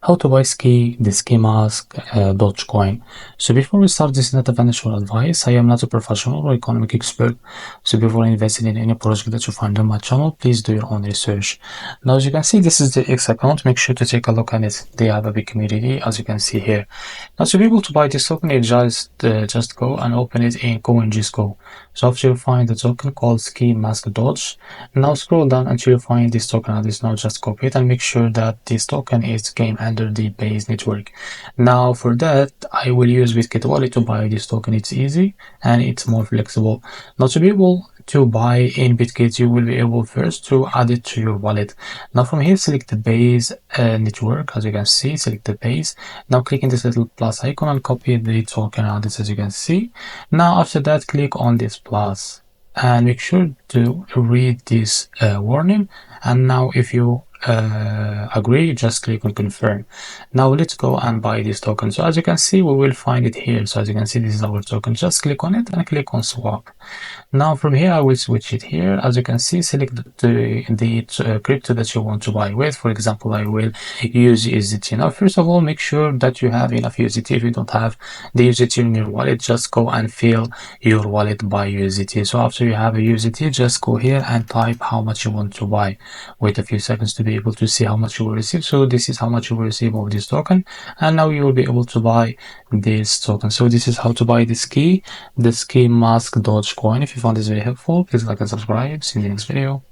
how to buy the ski mask, Dogecoin. So before we start, this is not a financial advice. I am not a professional or economic expert. So before investing in any project that you find on my channel, please do your own research. Now, as you can see, this is the X account. Make sure to take a look at it. They have a big community, as you can see here. Now, to be able to buy this token, you just go and open it in CoinGisco. So after you find the token called Ski Mask Doge, now scroll down until you find this token. Now just copy it and make sure that this token is came under the base network. Now for that, I will use Bitkit wallet to buy this token. It's easy and it's more flexible. Now to be able to buy in Bitkit, you will be able first to add it to your wallet. Now from here, select the base network. As you can see, select the base. Now click in this little plus icon and copy the token address, as you can see. Now after that, click on this plus and make sure to read this warning. And now if you agree, just click on confirm. Now let's go and buy this token. So as you can see, we will find it here. So as you can see, this is our token. Just click on it and click on swap. Now from here, I will switch it here. As you can see, select the crypto that you want to buy with. For example, I will use USDT. Now first of all, make sure that you have enough USDT. If you don't have the USDT in your wallet, just go and fill your wallet by USDT. So after you have a USDT, just go here and type how much you want to buy. Wait a few seconds to be able to see how much you will receive. So this is how much you will receive of this token, and now you will be able to buy this token. So this is how to buy the ski mask Dogecoin. If you found this very helpful, please like and subscribe. See you in the next video.